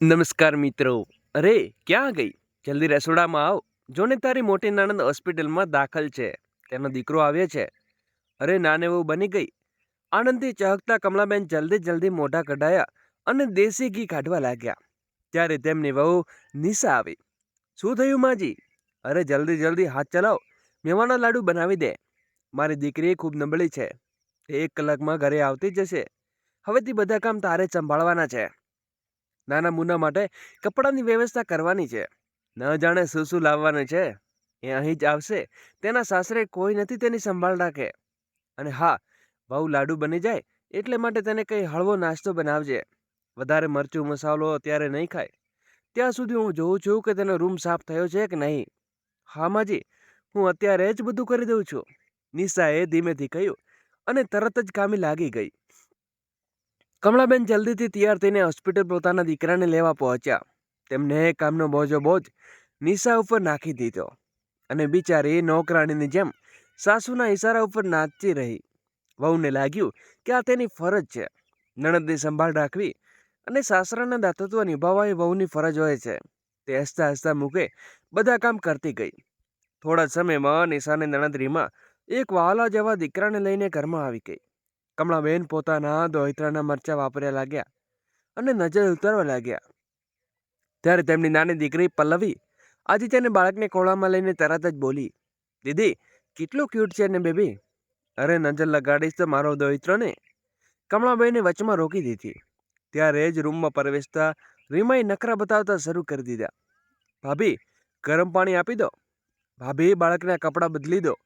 નમસ્કાર મિત્રો. અરે ક્યાં ગઈ? જલ્દી રસોડામાં આવ. જોને તારી મોટી નણંદ હોસ્પિટલમાં દાખલ છે. તેનો દીકરો આવ્યો છે. અરે નાને વહુ બની ગઈ. આનંદથી ચહકતા કમલાબેન જલ્દી જલ્દી મોઢા કઢાયા અને દેશી ઘી કાઢવા લાગ્યા. ત્યારે તેમની વહુ નિશા આવી. શું થયું માજી? અરે જલ્દી જલ્દી હાથ ચલાવ. મેવાના લાડુ બનાવી દે. મારી દીકરી ખૂબ નબળી છે. 1 કલાકમાં ઘરે આવતી જશે. હવેથી બધા કામ તારે જ સંભાળવાના છે. નાના મુન્ના માટે કપડાની વ્યવસ્થા કરવાની છે. ન જાણે શું શું લાવવાનું છે. એ અહીં જ આવશે. તેના સાસરે કોઈ નથી તેની સંભાળ રાખે. અને હા, વહુ લાડુ બની જાય એટલે માટે તેને કંઈ હળવો નાસ્તો બનાવજે. વધારે મરચું મસાલો અત્યારે નહીં ખાય. ત્યાં સુધી હું જોઉં છું કે તેનો રૂમ સાફ થયો છે કે નહીં. હા માજી, હું અત્યારે જ બધું કરી દઉં છું, નિશાએ ધીમેથી કહ્યું અને તરત જ કામે લાગી ગઈ. કમલાબેન જલ્દીથી તૈયાર થઈને હોસ્પિટલ પોતાના દીકરાને લેવા પહોંચ્યા. તેમને કામનો બોજ નિશા ઉપર નાખી દીધો અને બિચારી નોકરાણીની જેમ સાસુના ઈશારા ઉપર નાચતી રહી. વહુને લાગ્યું કે આ તેની ફરજ છે. નણંદની સંભાળ રાખવી અને સાસરાના દાતૃત્વ નિભાવવા એ વહુની ફરજ હોય છે. તે હસતા હસતા મુખે બધા કામ કરતી ગઈ. થોડા સમયમાં નિશાની નણંદ રીમા એક વહાલા જેવા દીકરાને લઈને ઘરમાં આવી ગઈ. કમલાબેન પોતાના દોહિત્રાના મરચા વાપર્યા લાગ્યા અને નજર ઉતારવા લાગ્યા. ત્યારે તેમની નાની દીકરી પલ્લવી આજે તેને બાળકને ખોળામાં લઈને તરત જ બોલી, દીદી કેટલું ક્યુટ છે ને બેબી. અરે નજર લગાડીશ તો મારો દોહિત્રો ને. કમલાબેને વચમાં રોકી દીધી. ત્યારે જ રૂમમાં પ્રવેશતા રીમાએ નખરા બતાવતા શરૂ કરી દીધા. ભાભી ગરમ પાણી આપી દો. ભાભી બાળકના કપડાં બદલી દો.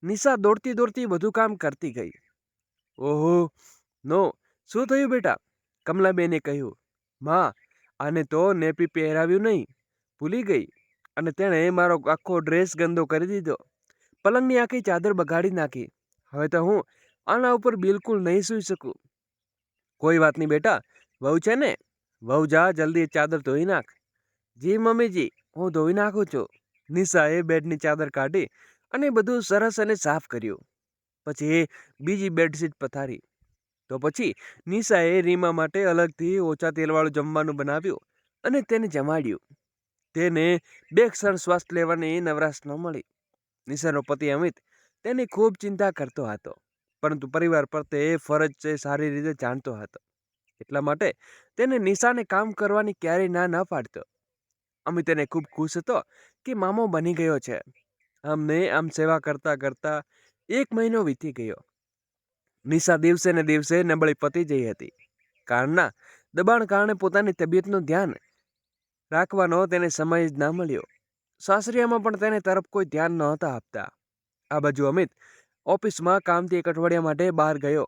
નિશા દોડતી દોડતી બધું કામ કરતી ગઈ. ઓહો નો, શું થયું બેટા? કમલાબેને કહ્યું. માં, આને તો નેપી પહેરાવ્યું નહીં, ભૂલી ગઈ અને તેણે મારો આખો ડ્રેસ ગંદો કરી દીધો. પલંગની આખી ચાદર બગાડી નાખી. હવે તો હું આના ઉપર બિલકુલ નહીં સૂઈ શકું. કોઈ વાત નહીં બેટા, વહુ છે ને, વહુ જા જલ્દી ચાદર ધોઈ નાખ. જી મમ્મીજી, હું ધોઈ નાખું છું. નિશાએ બેડની ચાદર કાઢી અને બધું સરસ અને સાફ કર્યું. પછી બીજી બેડશીટ પથારી. તો પછી નિશાએ રીમા માટે અલગથી ઓછા તેલવાળું જમવાનું બનાવ્યું અને તેને જમાડ્યું. તેને 2 ક્ષણ શ્વાસ લેવાની નવરાશ ન મળી. નિશાનો પતિ અમિત તેની ખૂબ ચિંતા કરતો હતો, પરંતુ પરિવાર પ્રત્યે ફરજ છે સારી રીતે જાણતો હતો. એટલા માટે તેને નિશાને કામ કરવાની ક્યારેય ના ન પાડતો. અમિત તેને ખૂબ ખુશ હતો કે મામો બની ગયો છે. આમને આમ સેવા કરતા કરતા 1 મહિનો વીતી ગયો. નિશા દિવસે ને દિવસે નબળી પતી જઈ હતી. કારના દબાણ કારણે પોતાની તબિયતનું ધ્યાન રાખવાનો તેને સમય જ ના મળ્યો. સાસરિયામાં પણ તેને તરફ કોઈ ધ્યાન નહોતા આપતા. આ બાજુ અમિત ઓફિસમાં કામથી 1 અઠવાડિયા માટે બહાર ગયો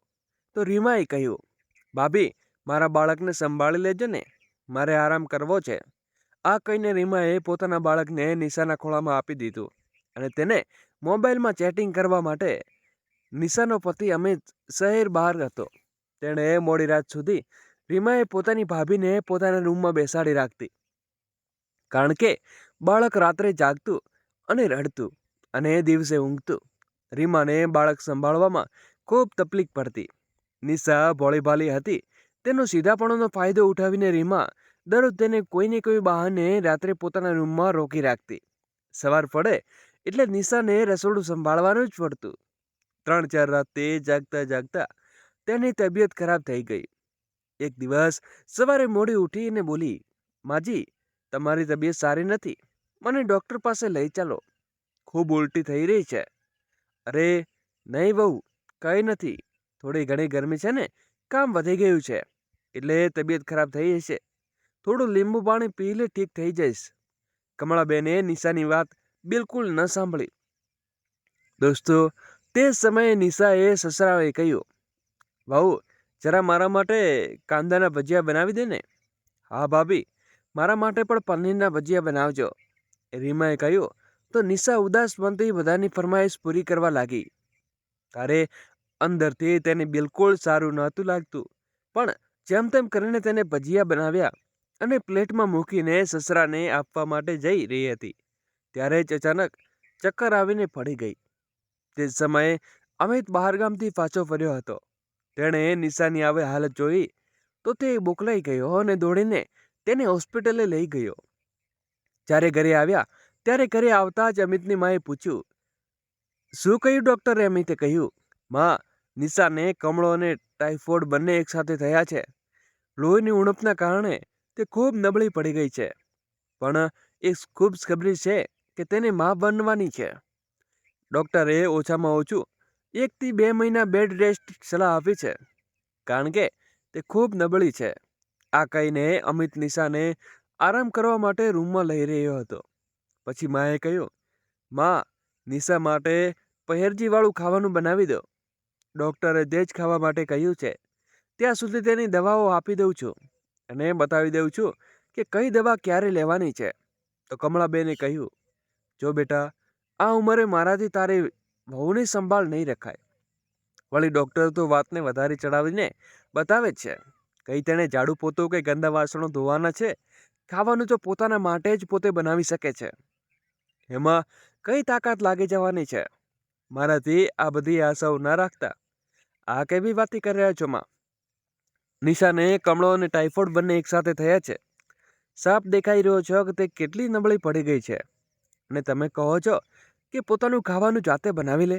તો રીમાએ કહ્યું, ભાભી મારા બાળકને સંભાળી લેજો ને, મારે આરામ કરવો છે. આ કહીને રીમાએ પોતાના બાળકને નિશાના ખોળામાં આપી દીધું અને તેને મોબાઈલમાં ચેટિંગ કરવા માટે. નિશાનો પતિ અમિત શહેર બહાર હતો. તેણે મોડી રાત સુધી રીમાએ પોતાની ભાભીને પોતાના રૂમમાં બેસાડી રાખતી, કારણ કે બાળક રાત્રે જાગતું અને રડતું અને દિવસે ઊંઘતું. રીમાને બાળક સંભાળવામાં ખૂબ તકલીફ પડતી. નિશા ભોળીભાલી હતી. તેનો સીધાપણોનો ફાયદો ઉઠાવીને રીમા દરરોજ તેને કોઈને કોઈ બહાને રાત્રે પોતાના રૂમમાં રોકી રાખતી. સવાર પડે એટલે નિશાને રસોડું સંભાળવાનું જ પડતું. 3-4 રાતે જાગતા જાગતા તેની તબિયત ખરાબ થઈ ગઈ. એક દિવસ સવારે મોડી ઉઠીને બોલી, માજી તમારી તબિયત સારી નથી, મને ડૉક્ટર પાસે લઈ ચાલો, ખૂબ ઉલટી થઈ રહી છે. અરે નહીં વહુ, કંઈ નથી, થોડી ઘણી ગરમી છે ને, કામ વધી ગયું છે એટલે તબિયત ખરાબ થઈ હશે. થોડું લીંબુ પાણી પી લે, ઠીક થઈ જઈશ. કમળાબેને નિશાની વાત બિલકુલ ન સાંભળી. દોસ્તો, તે સમયે નિશાએ સસરાએ કહ્યું, વહુ જરા મારા માટે કાંદાના ભજીયા બનાવી દે ને. હા ભાભી, મારા માટે પણ પનીરના ભજીયા બનાવજો, રીમાએ કહ્યું. તો નિશા ઉદાસ મનથી બધાની ફરમાઈશ પૂરી કરવા લાગી. તારે અંદરથી તેને બિલકુલ સારું નહોતું લાગતું, પણ જેમ તેમ કરીને તેને ભજીયા બનાવ્યા અને પ્લેટમાં મૂકીને સસરાને આપવા માટે જઈ રહી હતી. ત્યારે જ અચાનક ચક્કર આવીને પડી ગઈ. તે સમયે અમિત બહારગામથી પાછો ફર્યો હતો. તેણે નિશાની આવી હાલત જોઈ તો તે બોકલાઈ ગયો અને દોડીને તેને હોસ્પિટલે લઈ ગયો. જ્યારે ઘરે આવ્યા ત્યારે ઘરે આવતા જ અમિતની માએ પૂછ્યું, શું કહ્યું ડૉક્ટરે? અમિતે કહ્યું, માં, નિશાને કમળો અને ટાઇફોઇડ બંને એકસાથે થયા છે. લોહીની ઉણપના કારણે તે ખૂબ નબળી પડી ગઈ છે, પણ એ ખૂબ ખબરી છે કે તેને માં બનવાની છે. ડૉક્ટરે ઓછામાં ઓછું 1 થી 2 મહિના બેડ રેસ્ટ સલાહ આપી છે, કારણ કે તે ખૂબ નબળી છે. આ કહીને અમિત નિશાને આરામ કરવા માટે રૂમમાં લઈ રહ્યો હતો. પછી માએ કહ્યું, માં, નિશા માટે પહેરજીવાળું ખાવાનું બનાવી દો. ડૉક્ટરે તે જ ખાવા માટે કહ્યું છે. ત્યાં સુધી તેની દવાઓ આપી દઉં છું અને બતાવી દઉં છું કે કઈ દવા ક્યારે લેવાની છે. તો કમળાબેને કહ્યું, જો બેટા, આ ઉંમરે મારાથી તારી વહુની સંભાળ નહીં રખાય. વળી ડૉક્ટર તો વાતને વધારે ચડાવીને બતાવે જ છે. કંઈ તેણે ઝાડુ પોતું કે ગંદા વાસણો ધોવાના છે. ખાવાનું તો પોતાના માટે જ પોતે બનાવી શકે છે. એમાં કઈ તાકાત લાગી જવાની છે? મારાથી આ બધી આશાઓ ના રાખતા. આ કેવી વાતી કરી રહ્યા છો માં? નિશાને કમળો અને ટાઇફોઇડ બંને એકસાથે થયા છે. સાફ દેખાઈ રહ્યો છો કે તે કેટલી નબળી પડી ગઈ છે, અને તમે કહો છો કે પોતાનું ખાવાનું જાતે બનાવી લે,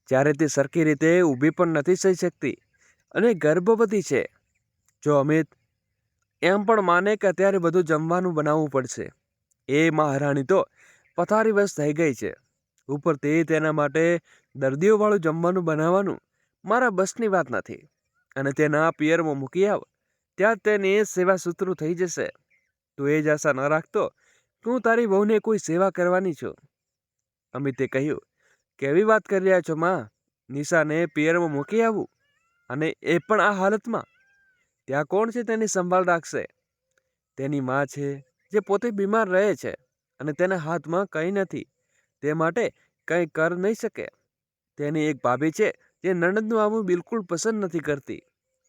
જ્યારે તે સરખી રીતે ઊભી પણ નથી થઈ શકતી અને ગર્ભવતી છે. જો અમિત એમ પણ માને કે અત્યારે બધું જમવાનું બનાવવું પડશે, એ મહારાણી તો પથારીવશ થઈ ગઈ છે. ઉપરથી તેના માટે દર્દીઓવાળું જમવાનું બનાવવાનું મારા બસની વાત નથી. અને તેના પિયરમાં મૂકી આવ, ત્યાં તેની સેવા સૂત્રો થઈ જશે. તું એ જ આશા ન રાખતો કે હું તારી વહુને કોઈ સેવા કરવાની છું. અમિતે કહ્યું, કેવી વાત કરી રહ્યા છો માં? નિશાને પિયરમાં મૂકી આવું, અને એ પણ આ હાલતમાં? ત્યાં કોણ છે તેની સંભાળ રાખશે? તેની માં છે જે પોતે બીમાર રહે છે અને તેના હાથમાં કંઈ નથી, તે માટે કંઈ કર નહીં શકે. તેની એક ભાભી છે જે નણંદનું આવવું બિલકુલ પસંદ નથી કરતી.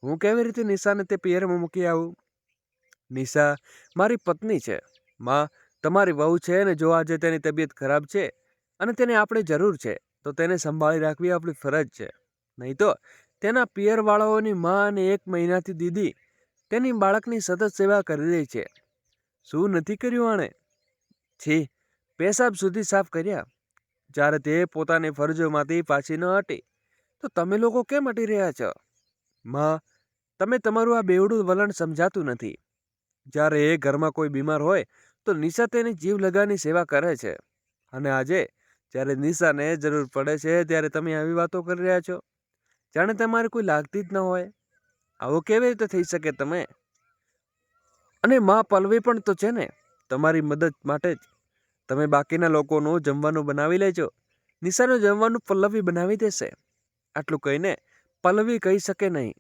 હું કેવી રીતે નિશાને તે પિયરમાં મૂકી આવું? નિશા મારી પત્ની છે માં, તમારી વહુ છે, ને જો આજે તેની તબિયત ખરાબ છે અને તેને આપણે જરૂર છે તો તેને સંભાળી રાખવી આપણી ફરજ છે. નહીં તો તેના પિયરવાળાઓની માં અને 1 મહિનાથી દીદી તેની બાળકની સતત સેવા કરી રહી છે. શું નથી કર્યું આણે? છી, પેશાબ સુધી સાફ કર્યા. જ્યારે તે પોતાની ફરજોમાંથી પાછી ન હટી તો તમે લોકો કેમ હટી રહ્યા છો? માં, તમે તમારું આ બેવડું વલણ સમજાતું નથી. જ્યારે એ ઘરમાં કોઈ બીમાર હોય તો નિશા તેની જીવ લગાની સેવા કરે છે, અને આજે જ્યારે નિશાને જરૂર પડે છે ત્યારે તમે આવી વાતો કરી રહ્યા છો, જાણે તમારે કોઈ લાગતી જ ન હોય. આવું કેવી રીતે થઈ શકે તમે? અને માં પલ્લવી પણ તો છે ને તમારી મદદ માટે જ. તમે બાકીના લોકોનું જમવાનું બનાવી લેજો, નિશાનું જમવાનું પલ્લવી બનાવી દેશે. આટલું કહીને પલ્લવી કહી શકે નહીં.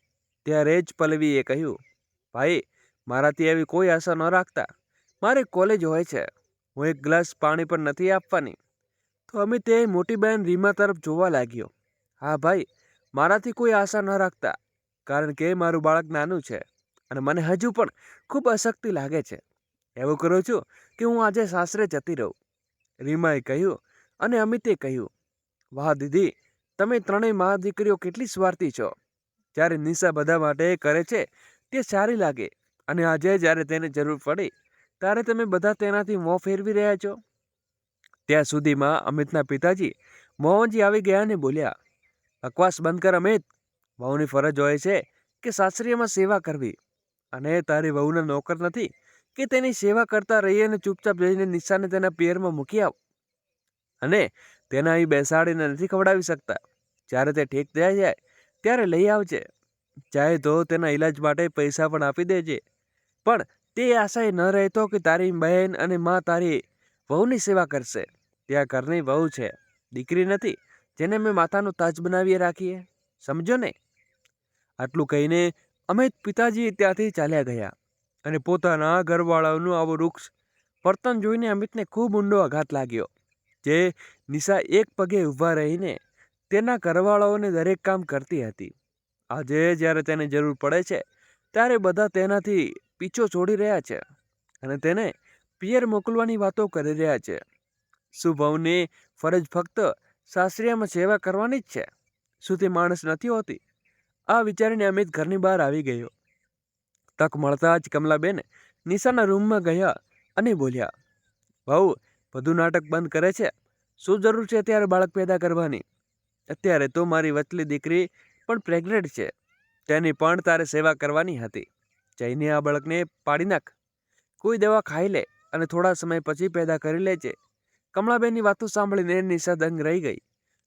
ત્યારે જ પલ્લવીએ કહ્યું, ભાઈ, મારાથી એવી કોઈ આશા ન રાખતા. મારે કોલેજ હોય છે, હું એક ગ્લાસ પાણી પણ નથી આપવાની. તો અમે તે મોટી બહેન રીમા તરફ જોવા લાગ્યો. હા ભાઈ, મારાથી કોઈ આશા ન રાખતા, કારણ કે મારું બાળક નાનું છે અને મને હજુ પણ ખૂબ અશક્તિ લાગે છે. એવું કરું છું કે હું આજે સાસરે જતી રહું. રીમાએ કહ્યું, અને અમિતે કહ્યું, વાહ દીદી, તમે ત્રણેય મા દીકરીઓ કેટલી સ્વાર્થી છો. જ્યારે નિશા બધા માટે કરે છે તે સારી લાગે, અને આજે જ્યારે તેને જરૂર પડી ત્યારે તમે બધા તેનાથી મોં ફેરવી રહ્યા છો. ત્યાં સુધીમાં અમિતના પિતાજી મોહનજી આવી ગયા અને બોલ્યા, બકવાસ બંધ કર અમિત. વહુની ફરજ હોય છે કે સાસરીમાં સેવા કરવી, અને તારી વહુના નોકર નથી કે તેની સેવા કરતા રહીએ અને ચૂપચાપ જઈને નિશાને તેના પિયરમાં મૂકી આવ. અને તેને અહીં બેસાડીને નથી ખવડાવી શકતા. જ્યારે તે ઠીક થઈ જાય ત્યારે લઈ આવજે. ચાહે તો તેના ઈલાજ માટે પૈસા પણ આપી દેજે. પણ તે આશાએ ન રહેતો કે તારી બહેન અને માં તારી વહુની સેવા કરશે. ત્યાં ઘરની વહુ છે, દીકરી નથી, જેને મેં માથાનો તાજ બનાવી રાખીએ. સમજો ને? આટલું કહીને અમિત પિતાજી ત્યાંથી ચાલ્યા ગયા, અને પોતાના ઘરવાળાઓનું આવું વૃક્ષ વર્તન જોઈને અમિતને ખૂબ ઊંડો આઘાત લાગ્યો. જે નિશા એક પગે ઊભા રહીને તેના ઘરવાળાઓને દરેક કામ કરતી હતી, આજે જ્યારે તેને જરૂર પડે છે ત્યારે બધા તેનાથી પીછો છોડી રહ્યા છે અને તેને પિયર મોકલવાની વાતો કરી રહ્યા છે. શું વહુની ફરજ ફક્ત સાસરિયામાં સેવા કરવાની જ છે? શું તે માણસ નથી હોતી? આ વિચારીને અમિત ઘરની બહાર આવી ગયો. તક મળતા જ કમલાબેન નિશાના રૂમમાં ગયા અને બોલ્યા, વહુ બધું નાટક બંધ કરે છે. શું જરૂર છે અત્યારે બાળક પેદા કરવાની? અત્યારે તો મારી વચલી દીકરી પણ પ્રેગ્નેન્ટ છે, તેની પણ તારે સેવા કરવાની હતી. જઈને આ બાળકને પાડી નાખ. કોઈ દવા ખાઈ લે અને થોડા સમય પછી પેદા કરી લેજે. કમળાબેનની વાતો સાંભળીને નિશા દંગ રહી ગઈ.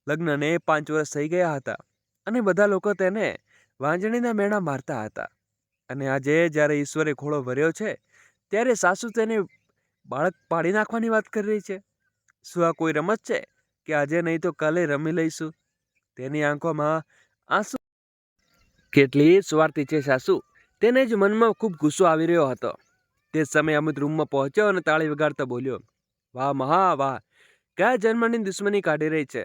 લગ્નને 5 વર્ષ થઈ ગયા હતા અને બધા લોકો તેને વાંજણીના મેણા મારતા હતા. અને આજે જ્યારે ઈશ્વરે ખોળો ભર્યો છે ત્યારે સાસુ તેને બાળક પાડી નાખવાની વાત કરી રહી છે. શું આ કોઈ રમત છે કે આજે નહીં તો કાલે રમી લઈશું? તેની આંખોમાં આંસુ. કેટલી સ્વાર્થી છે સાસુ, તેને જ મનમાં ખૂબ ગુસ્સો આવી રહ્યો હતો. તે સમયે અમિત રૂમમાં પહોંચ્યો અને તાળી વગાડતા બોલ્યો, વાહ મહા વાહ, કયા જન્મની દુશ્મની કાઢી રહી છે?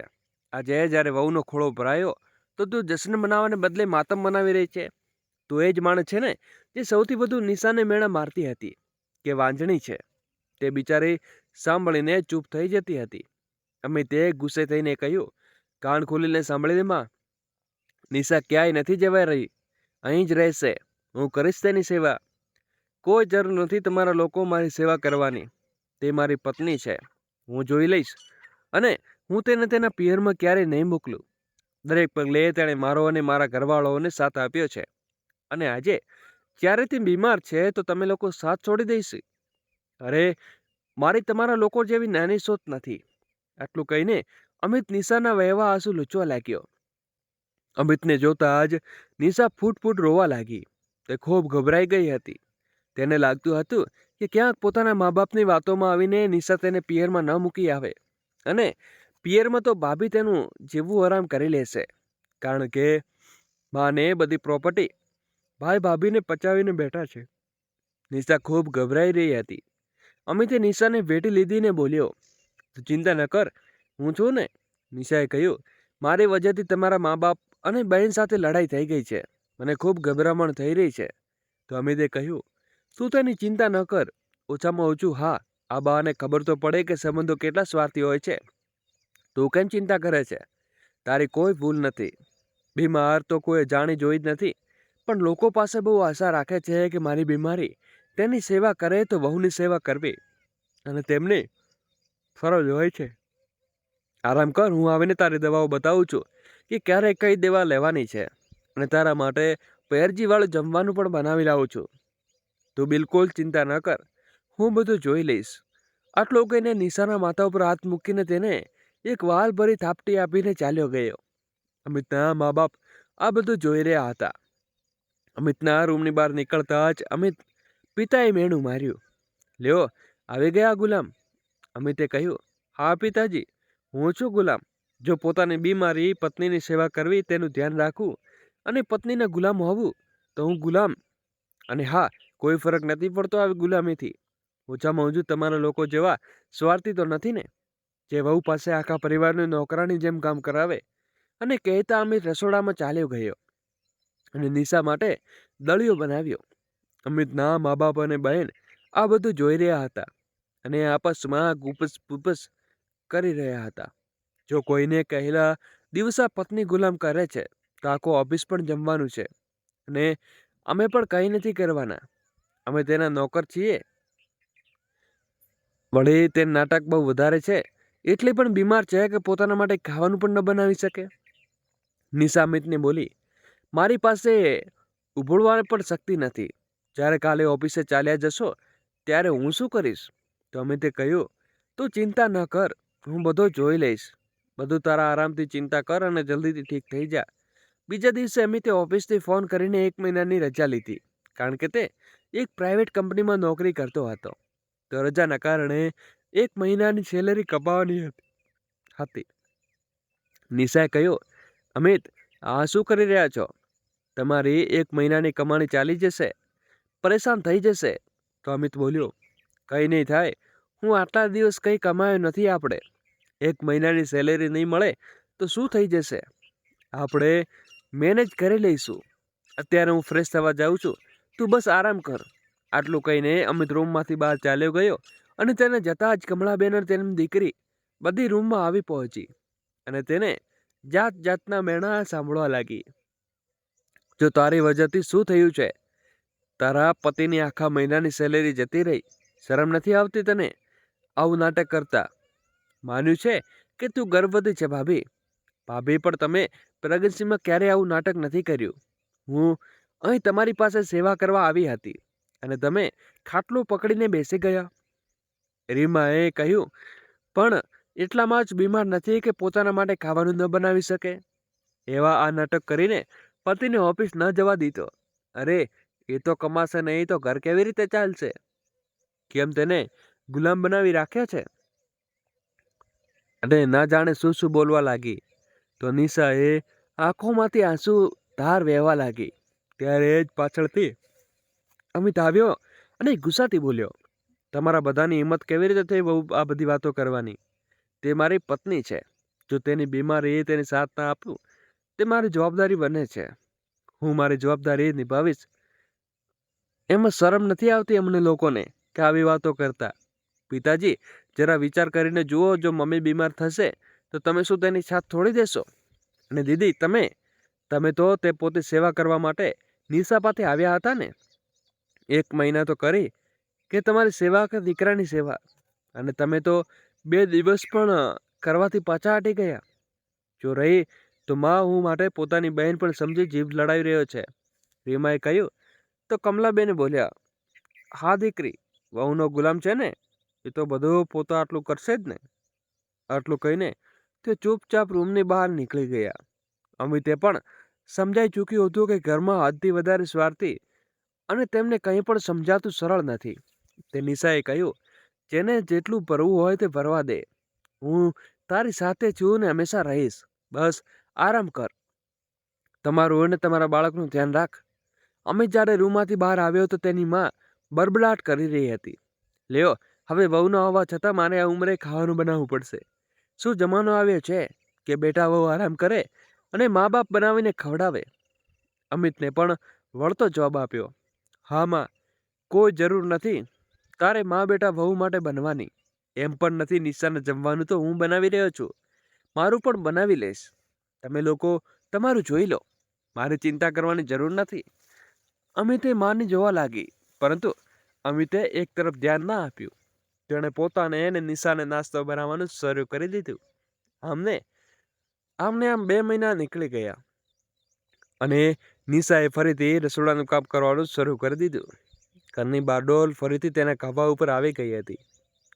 આજે જ્યારે વહુનો ખોળો ભરાયો તો તું જશ્ન મનાવવાને બદલે માતમ મનાવી રહી છે. તું એ જ માણસ છે ને જે સૌથી વધુ નિશાને મેળા મારતી હતી કે વાંજણી છે? તે બિચારી સાંભળીને ચૂપ થઈ જતી હતી. અમિતે ગુસ્સે થઈને કહ્યું, કાન ખોલીને સાંભળી લે માં, નિશા ક્યાંય નથી જવાઈ રહી, અહીં જ રહેશે. હું કરીશ તેની સેવા. કોઈ જરૂર નથી તમારા લોકો મારી સેવા કરવાની. તે મારી પત્ની છે, હું જોઈ લઈશ અને હું તેને તેના પિયરમાં ક્યારેય નહીં મોકલું. દરેક પગલે તેણે મારો અને મારા ઘરવાળાઓને સાથ આપ્યો છે અને આજે જ્યારે તે બીમાર છે તો તમે લોકો સાથ છોડી દઈશ? અરે મારી તમારા લોકો જેવી નાની સોચ નથી. આટલું કહીને અમિત નિશાના વહેવા આંસુ લૂછવા લાગ્યો. અમિતને જોતા જ નિશા ફૂટ ફૂટ રોવા લાગી. તે ખૂબ ગભરાઈ ગઈ હતી. તેને લાગતું હતું કે ક્યાંક પોતાના મા બાપની વાતોમાં આવીને નિશા તેને પિયરમાં ન મૂકી આવે અને પિયરમાં તો ભાભી તેનું જીવવું આરામ કરી લેશે, કારણ કે માને બધી પ્રોપર્ટી ભાઈ ભાભીને પચાવીને બેઠા છે. નિશા ખૂબ ગભરાઈ રહી હતી. અમિતે નિશાને વેઠી લીધીને બોલ્યો, તું ચિંતા ન કર, હું છું ને. નિશાએ કહ્યું, મારી વજહથી તમારા મા બાપ અને બહેન સાથે લડાઈ થઈ ગઈ છે. મને ખૂબ ગભરામણ થઈ રહી છે. તો અમિતે કહ્યું, તું તેની ચિંતા ન કર. ઓછામાં ઓછું હા, આ બાને ખબર તો પડે કે સંબંધો કેટલા સ્વાર્થી હોય છે. તું કેમ ચિંતા કરે છે? તારી કોઈ ભૂલ નથી. બીમાર તો કોઈ જાણી જોઈ જ નથી, પણ લોકો પાસે બહુ આશા રાખે છે કે મારી બીમારી તેની સેવા કરે તો વહુની સેવા કરવી અને તેમની ફરજ હોય છે. આરામ કર, હું આવીને તારી દવાઓ બતાવું છું કે ક્યારે કઈ દવા લેવાની છે અને તારા માટે પેરજીવાળું જમવાનું પણ બનાવી લાવું છું. તું બિલકુલ ચિંતા ન કર, હું બધું જોઈ લઈશ. આટલું કહીને નિશાના માથા ઉપર હાથ મૂકીને તેને એક વાલ ભરી થાપટી આપીને ચાલ્યો ગયો. અમિતના મા બાપ આ બધું જોઈ રહ્યા હતા. અમિતના રૂમની બહાર નીકળતા જ અમિત પિતાએ મેણું માર્યું. લ્યો આવી ગયા ગુલામ. અમિતે કહ્યું, હા પિતાજી, હું છું ગુલામ. જો પોતાની બીમારી પત્નીની સેવા કરવી તેનું ધ્યાન રાખવું અને પત્નીના ગુલામ હોવું તો હું ગુલામ. અને હા, કોઈ ફરક નથી પડતો આવી ગુલામીથી. ઓછામાં ઓછું તમારા લોકો જેવા સ્વાર્થી તો નથી ને, જે વહુ પાસે આખા પરિવારને નોકરાની જેમ કામ કરાવે. અને કહેતા અમિત રસોડામાં ચાલ્યો ગયો અને નિશા માટે દળિયો બનાવ્યો. અમિતના મા બાપ અને બહેન આ બધું જોઈ રહ્યા હતા અને આપસમાં ગુપસ પુપસ કરી રહ્યા હતા. જો કોઈને કહેલા દિવસા પત્ની ગુલામ કરે છે તો આખો ઓફિસ પણ જમવાનું છે અને અમે પણ કંઈ નથી કરવાના. અમે તેના નોકર છીએ. વળી તે નાટક બહુ વધારે છે, એટલી પણ બીમાર છે કે પોતાના માટે ખાવાનું પણ ન બનાવી શકે. નિશા અમિતને બોલી, મારી પાસે ઉભળવા પણ શક્તિ નથી. જ્યારે કાલે ઓફિસે ચાલ્યા જશો ત્યારે હું શું કરીશ? તો અમિતે કહ્યું, તું ચિંતા ન કર, હું બધો જોઈ લઈશ. બધું તારા આરામથી ચિંતા કર અને જલ્દીથી ઠીક થઈ જા. બીજા દિવસે અમિતે ઓફિસથી ફોન કરીને 1 મહિનાની રજા લીધી, કારણ કે તે એક પ્રાઇવેટ કંપનીમાં નોકરી કરતો હતો. તો રજાના કારણે 1 મહિનાની સેલરી કપાવવાની હતી. નિશાએ કહ્યું, અમિત આ શું કરી રહ્યા છો? તમારી 1 મહિનાની કમાણી ચાલી જશે, પરેશાન થઈ જશે. તો અમિત બોલ્યો, કંઈ નહીં થાય, હું આટલા દિવસ કંઈ કમાયો નથી. આપણે 1 મહિનાની સેલેરી નહીં મળે તો શું થઈ જશે? આપણે મેનેજ કરી લઈશું. અત્યારે હું ફ્રેશ થવા જાઉં છું, તું બસ આરામ કર. આટલું કહીને અમિત રૂમમાંથી બહાર ચાલ્યો ગયો અને તેને જતાં જ કમળાબેન અને તેની દીકરી બધી રૂમમાં આવી પહોંચી અને તેને જાત જાતના મેણા સાંભળવા લાગી. જો તારી વજહથી શું થયું છે તારા પતિની આખા મહિનાની સેલેરી જતી રહી, શરમ નથી આવતી તને આવું નાટક કરતા? માન્યું છે કે તું ગર્ભવતી છે ભાભી. ભાભી પણ તમે પ્રેગ્નન્સીમાં ક્યારેય આવું નાટક નથી કર્યું. હું અહીં તમારી પાસે સેવા કરવા આવી હતી અને તમે ખાટલું પકડીને બેસી ગયા. રીમાએ કહ્યું, પણ એટલામાં જ બીમાર નથી કે પોતાના માટે ખાવાનું ન બનાવી શકે? એવા આ નાટક કરીને પતિને ઓફિસ ન જવા દીધો. અરે એ તો કમાશે નહીં તો ઘર કેવી રીતે ચાલશે? કેમ તેને ગુલામ બનાવી રાખ્યા છે? અને ના જાણે શું શું બોલવા લાગી તો નિશાએ આંખોમાંથી આંસુ ધાર વહેવા લાગી. ત્યારે જ પાછળથી અમિત આવ્યો અને ગુસ્સાથી બોલ્યો, તમારા બધાની હિંમત કેવી રીતે થઈ બહુ આ બધી વાતો કરવાની? તે મારી પત્ની છે. જો તેની બીમારી તેની સાથ ના આપું તે મારી જવાબદારી બને છે. હું મારી જવાબદારી નિભાવીશ. એમાં શરમ નથી આવતી અમને લોકોને કે આવી વાતો કરતા? પિતાજી, જરા વિચાર કરીને જુઓ, જો મમ્મી બીમાર થશે તો તમે શું તેની સાથ છોડી દેશો? અને દીદી, તમે તો તે પોતે સેવા કરવા માટે નિશા પાસે આવ્યા હતા ને? 1 મહિના તો કરી કે તમારી સેવા કે દીકરાની સેવા, અને તમે તો 2 દિવસ પણ કરવાથી પાછા હટી ગયા. જો રહી તો માં હું માટે પોતાની બહેન પણ સમજી જીભ લડાવી રહ્યો છે. રીમાએ કહ્યું તો કમલાબેને બોલ્યા, હા દીકરી, વહુનો ગુલામ છે ને, એ તો બધું પોતે આટલું કરશે જ ને. આટલું કહીને તે ચૂપચાપ રૂમની બહાર નીકળી ગયા. અમિતે પણ સમજાઈ ચૂક્યું હતું કે ઘરમાં હદથી વધારે સ્વાર્થી અને તેમને કંઈ પણ સમજાતું સરળ નથી. તે નિશાએ કહ્યું, જેને જેટલું ભરવું હોય તે ભરવા દે. હું તારી સાથે છું ને હંમેશા રહીશ. બસ આરામ કર. તમારું અને તમારા બાળકનું ધ્યાન રાખ. અમિત જ્યારે રૂમમાંથી બહાર આવ્યો તો તેની માં બરબડાટ કરી રહી હતી. લ્યો, હવે વહુનો આવવા છતાં મારે આ ઉંમરે ખાવાનું બનાવવું પડશે. શું જમાનો આવ્યો છે કે બેટા વહુ આરામ કરે અને મા બાપ બનાવીને ખવડાવે? અમિતને પણ વળતો જવાબ આપ્યો, હા માં, કોઈ જરૂર નથી તારે મા બેટા વહુ માટે બનવાની. એમ પણ નથી નિશાને જમવાનું તો હું બનાવી રહ્યો છું. મારું પણ બનાવી લઈશ. તમે લોકો તમારું જોઈ લો. મારે ચિંતા કરવાની જરૂર નથી. અમિતે માની જોવા લાગી, પરંતુ અમિતે એક તરફ ધ્યાન ના આપ્યું. તેણે પોતાને અને નિશાને નાસ્તો બનાવવાનું શરૂ કરી દીધું. આમને આમ 2 મહિના નીકળી ગયા અને નિશાએ ફરીથી રસોડાનું કામ કરવાનું શરૂ કરી દીધું. ઘરની બારડોલ ફરીથી તેના ખભા ઉપર આવી ગઈ હતી.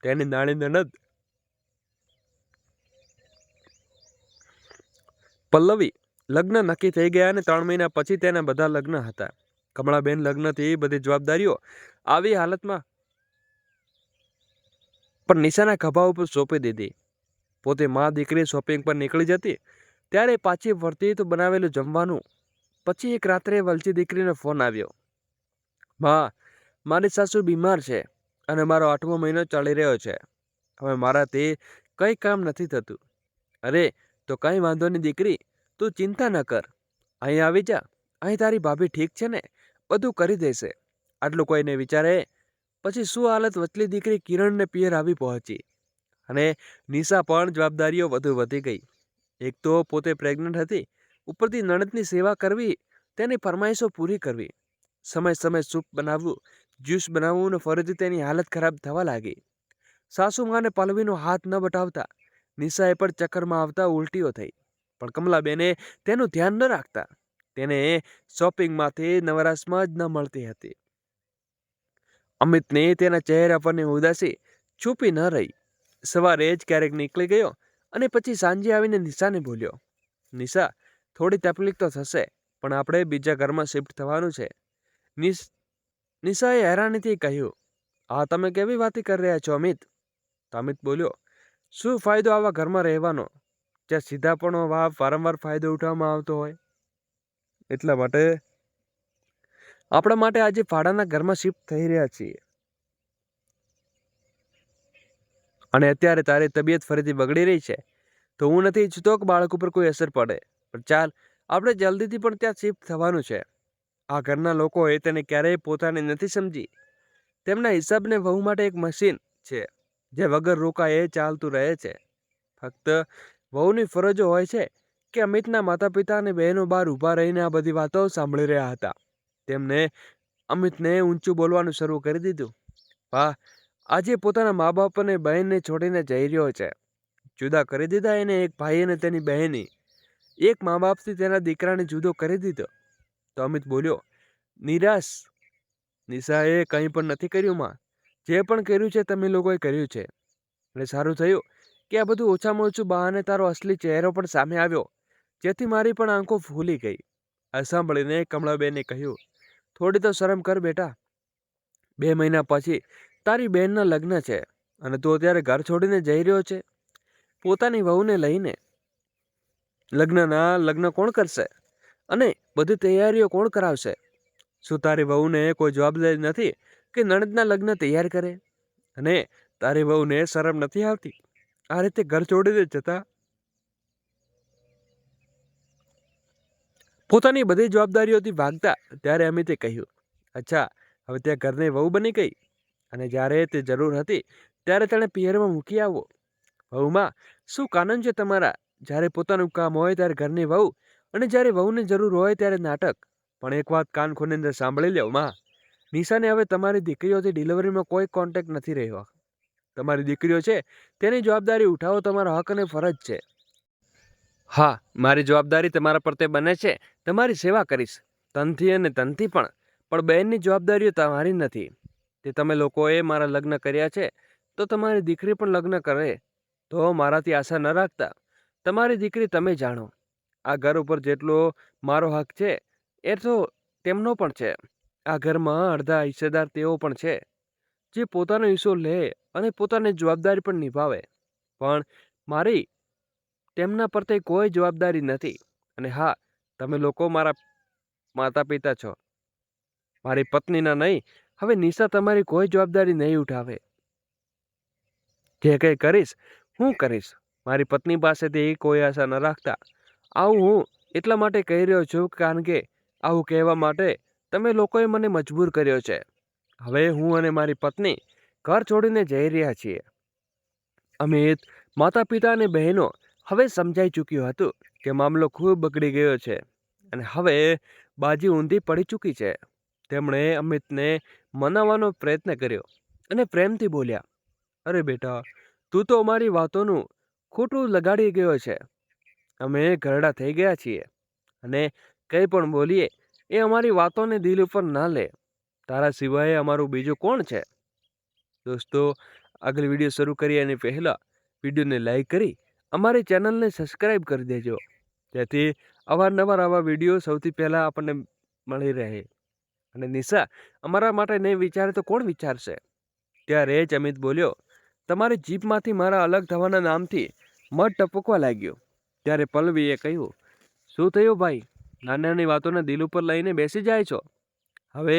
તેની નાની નણંદ પલ્લવી લગ્ન નક્કી થઈ ગયા અને 3 મહિના પછી તેના બધા લગ્ન હતા. કમળાબેન લગ્નથી બધી જવાબદારીઓ આવી હાલતમાં પણ નિશાના ખભા ઉપર સોંપી દીધી. પોતે માં દીકરી શોપિંગ પર નીકળી જતી ત્યારે પાછી ફરતી તો બનાવેલું જમવાનું. પછી એક રાત્રે વલચી દીકરીનો ફોન આવ્યો, માં, મારી સાસુ બીમાર છે અને મારો 8મો મહિનો ચાલી રહ્યો છે. હવે મારાથી કંઈ કામ નથી થતું. અરે તો કંઈ વાંધો નહીં દીકરી, તું ચિંતા ન કર, અહીં આવી જા. અહીં તારી ભાભી ઠીક છે ને, બધું કરી દેશે. આટલું કોઈને વિચારે પછી શું હાલત વચલી દીકરી કિરણને પિયર આવી પહોંચી અને નિશા પણ જવાબદારીઓ વધુ વધી ગઈ. એક તો પોતે પ્રેગ્નન્ટ હતી, ઉપરથી નણંદની સેવા કરવી, તેની ફરમાઈશો પૂરી કરવી, સમય સૂપ બનાવવું, જ્યુસ બનાવવું ને ફરીથી તેની હાલત ખરાબ થવા લાગી. સાસુમાને પલ્લવીનો હાથ ન બટાવતા નિશાએ પણ ચક્કરમાં આવતા ઉલટીઓ થઈ. પણ કમલાબેને તેનું ધ્યાન ન રાખતા. તેને શોપિંગમાંથી નવરાશમાં જ ન મળતી હતી. અમિતને તેના ચહેરા પરની ઉદાસી છુપી ન રહી. સવારે જ ક્યારેક નીકળી ગયો અને પછી સાંજે આવીને નિશાને બોલ્યો, નિશા, થોડી તકલીફ તો થશે, પણ આપણે બીજા ઘરમાં શિફ્ટ થવાનું છે. નિશાએ હેરાનીથી કહ્યું, હા તમે કેવી વાતી કરી રહ્યા છો અમિત? તો અમિત બોલ્યો, શું ફાયદો આવા ઘરમાં રહેવાનો જ્યાં સીધાપણો વારંવાર ફાયદો ઉઠાવવામાં આવતો હોય? એટલા માટે આપણા માટે આજે ભાડાના ઘરમાં શિફ્ટ થઈ રહ્યા છીએ. અને અત્યારે તારી તબિયત ફરીથી બગડી રહી છે તો હું નથી ઈચ્છતો કે બાળક ઉપર કોઈ અસર પડે, પણ ચાલ આપણે જલ્દીથી પણ ત્યાં શિફ્ટ થવાનું છે. આ ઘરના લોકોએ તેને ક્યારેય પોતાની નથી સમજી. તેમના હિસાબને વહુ માટે એક મશીન છે જે વગર રોકાએ ચાલતું રહે છે. ફક્ત વહુની ફરજો હોય છે કે અમિતના માતા પિતા અને બહેનો બહાર ઊભા રહીને આ બધી વાતો સાંભળી રહ્યા હતા. તેમને અમિતને ઊંચું બોલવાનું શરૂ કરી દીધું. વાહ, આજે પોતાના મા બાપ અને બહેનને છોડીને જઈ રહ્યો છે. જુદા કરી દીધા એને એક ભાઈ અને તેની બહેની. એક મા બાપથી તેના દીકરાને જુદો કરી દીધો. તો અમિત બોલ્યો, નિરાશ. નિશાએ કંઈ પણ નથી કર્યું માં. જે પણ કર્યું છે તમે લોકોએ કર્યું છે. અને સારું થયું કે આ બધું ઓછામાં ઓછું બહાને તારો અસલી ચહેરો પણ સામે આવ્યો, જેથી મારી પણ આંખો ફૂલી ગઈ. આ સાંભળીને કમળાબેને કહ્યું, થોડી તો શરમ કર બેટા. 2 મહિના પછી તારી બહેનના લગ્ન છે અને તું અત્યારે ઘર છોડીને જઈ રહ્યો છે પોતાની વહુને લઈને. લગ્ન કોણ કરશે અને બધી તૈયારીઓ કોણ કરાવશે? શું તારી વહુને કોઈ જવાબદારી નથી કે નણંદના લગ્ન તૈયાર કરે? અને તારી વહુને શરમ નથી આવતી આ રીતે ઘર છોડીને જતા? પોતાની બધી જવાબદારીઓથી ભાગતા ત્યારે અમિતે કહ્યું, અચ્છા, હવે ત્યાં ઘરની વહુ બની ગઈ અને જ્યારે તે જરૂર હતી ત્યારે તેણે પિયરમાં મૂકી આવો. વહુમાં શું કાનૂન છે તમારા? જ્યારે પોતાનું કામ હોય ત્યારે ઘરની વહુ અને જ્યારે વહુની જરૂર હોય ત્યારે નાટક. પણ એક વાત કાન ખોલીને સાંભળી લ્યો માં, નિશાને હવે તમારી દીકરીઓથી ડિલિવરીમાં કોઈ કોન્ટેક્ટ નથી રહ્યો. તમારી દીકરીઓ છે તેની જવાબદારી ઉઠાવો તમારો હક અને ફરજ છે. હા, મારી જવાબદારી તમારા પર તે બને છે તમારી સેવા કરીશ, તનથી અને તનથી પણ બહેનની જવાબદારીઓ તમારી નથી. તે તમે લોકોએ મારા લગ્ન કર્યા છે તો તમારી દીકરી પણ લગ્ન કરે તો મારાથી આશા ન રાખતા. તમારી દીકરી તમે જાણો. આ ઘર ઉપર જેટલો મારો હક છે એ તો તેમનો પણ છે. આ ઘરમાં અડધા હિસ્સેદાર તેઓ પણ છે, જે પોતાનો હિસ્સો લે અને પોતાની જવાબદારી પણ નિભાવે. પણ મારી તેમના પર તે કોઈ જવાબદારી નથી. અને હા, તમે લોકો મારા માતા પિતા છો, મારી પત્નીના નહીં. હવે નિશા તમારી કોઈ જવાબદારી નહીં ઉઠાવે. જે કંઈ કરીશ હું કરીશ. મારી પત્ની પાસેથી કોઈ આશા ન રાખતા. આવું હું એટલા માટે કહી રહ્યો છું કારણ કે આવું કહેવા માટે તમે લોકોએ મને મજબૂર કર્યો છે. હવે હું અને મારી પત્ની ઘર છોડીને જઈ રહ્યા છીએ. અમિત માતા પિતા અને બહેનો હવે સમજાઈ ચૂક્યું હતું કે મામલો ખૂબ બગડી ગયો છે અને હવે બાજી ઊંધી પડી ચૂકી છે. તેમણે અમિતને મનાવવાનો પ્રયત્ન કર્યો અને પ્રેમથી બોલ્યા, અરે બેટા, તું તો અમારી વાતોનું ખોટું લગાડી ગયો છે. અમે ઘરડા થઈ ગયા છીએ અને કંઈ પણ બોલીએ એ અમારી વાતોને દિલ ઉપર ના લે. તારા સિવાય અમારું બીજું કોણ છે? દોસ્તો, આગળ વિડીયો શરૂ કરીએ એની પહેલાં વિડીયોને લાઈક કરી અમારી ચેનલને સબસ્ક્રાઈબ કરી દેજો, જેથી અવારનવાર આવા વિડીયો સૌથી પહેલાં આપણને મળી રહે. અને નિશા અમારા માટે નહીં વિચારે તો કોણ વિચારશે? ત્યારે જ અમિત બોલ્યો, તમારી જીભમાંથી મારા અલગ થવાના નામથી મધ ટપકવા લાગ્યો. ત્યારે પલ્લવીએ કહ્યું, શું થયું ભાઈ? નાની નાની વાતોને દિલ ઉપર લઈને બેસી જાય છો. હવે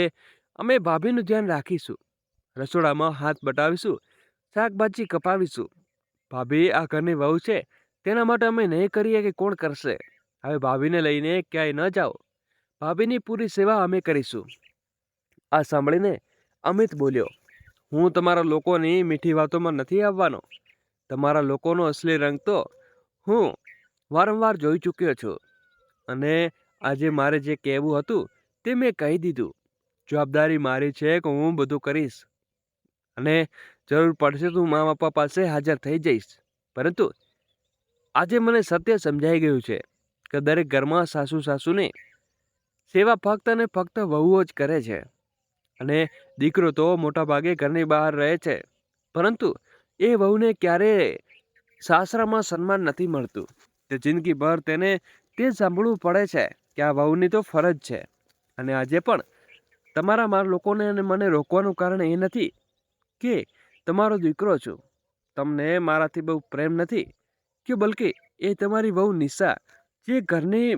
અમે ભાભીનું ધ્યાન રાખીશું, રસોડામાં હાથ બટાવીશું, શાકભાજી કપાવીશું. ભાભી આ ઘરની વહુ છે, તેના માટે અમે નહીં કરીએ કે કોણ કરશે? હવે ભાભીને લઈને ક્યાંય ન જાઓ. ભાભીની પૂરી સેવા અમે કરીશું. આ સાંભળીને અમિત બોલ્યો, હું તમારા લોકોની મીઠી વાતોમાં નથી આવવાનો. તમારા લોકોનો અસલી રંગ તો હું વારંવાર જોઈ ચૂક્યો છું અને આજે મારે જે કહેવું હતું તે મેં કહી દીધું. જવાબદારી મારી છે કે હું બધું કરીશ અને જરૂર પડશે તો હું મા બાપા પાસે હાજર થઈ જઈશ. પરંતુ આજે મને સત્ય સમજાઈ ગયું છે કે દરેક ઘરમાં સાસુની સેવા ફક્ત અને ફક્ત વહુઓ જ કરે છે અને દીકરો તો મોટા ભાગે ઘરની બહાર રહે છે, પરંતુ એ વહુને ક્યારેય સાસરામાં સન્માન નથી મળતું. તે જિંદગીભર તેને તે સાંભળવું પડે છે કે આ વહુની તો ફરજ છે. અને આજે પણ તમારા લોકોને અને મને રોકવાનું કારણ એ નથી કે તમારો દીકરો છું, તમને મારાથી બહુ પ્રેમ નથી, કે બલકે એ તમારી વહુ નિશા જે ઘરની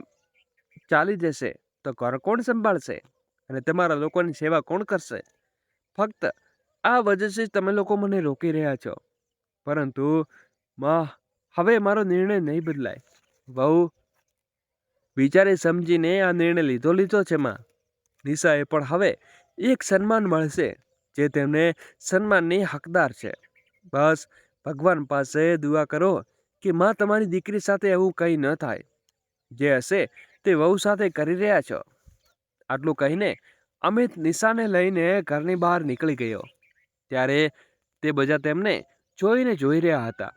ચાલી જશે તો ઘર કોણ સંભાળશે અને તમારા લોકોની સેવા કોણ કરશે? ફક્ત આ વજહથી તમે લોકો મને રોકી રહ્યા છો. પરંતુ હવે મારો નિર્ણય નહીં બદલાય. વહુ વિચારે સમજીને આ નિર્ણય લીધો છે માં. નિશાએ પણ હવે એક સન્માન મળશે જે તેમને સન્માનની હકદાર છે. બસ ભગવાન પાસે દુઆ કરો કે માં તમારી દીકરી સાથે એવું કંઈ ન થાય. જે હશે તે વહુ સાથે કરી રહ્યા છો. આટલું કહીને અમિત નિશાને લઈને ઘરની બહાર નીકળી ગયો ત્યારે તે બધા તેમને જોઈને જોઈ રહ્યા હતા.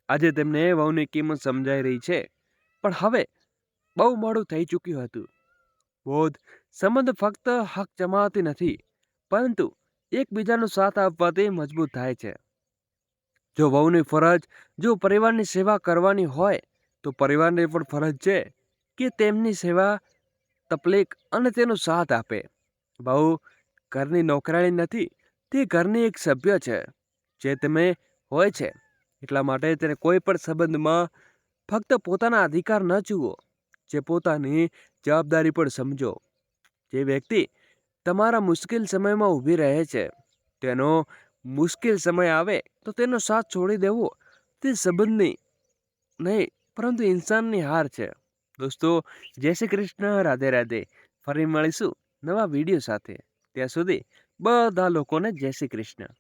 આજે તેમને વહુની કિંમત સમજાઈ રહી છે, પણ હવે બહુ મોડું થઈ ચૂક્યું હતું. બોધ સંબંધ ફક્ત હક જમાવતી નથી, પરંતુ એકબીજાનો સાથ આપવાથી મજબૂત થાય છે. જો વહુની ફરજ જો પરિવારની સેવા કરવાની હોય તો પરિવારની પણ ફરજ છે કે તેમની સેવા તકલીફ અને તેનો સાથ આપે. બહુ ઘરની નોકરાણી નથી, તે ઘરની એક સભ્ય છે. જે તમે હોય છે એટલા માટે તેને કોઈ પણ સંબંધમાં ફક્ત પોતાના અધિકાર ન જુઓ, જે પોતાની જવાબદારી પણ સમજો. જે વ્યક્તિ તમારા મુશ્કેલ સમયમાં ઊભી રહે છે, તેનો મુશ્કેલ સમય આવે તો તેનો સાથ છોડી દેવો તે સંબંધની નહીં પરંતુ ઇન્સાનની હાર છે. દોસ્તો, જય શ્રી કૃષ્ણ, રાધે રાધે. ફરી મળીશું નવા વિડીયો સાથે. ત્યાં સુધી બધા લોકોને જય શ્રી કૃષ્ણ.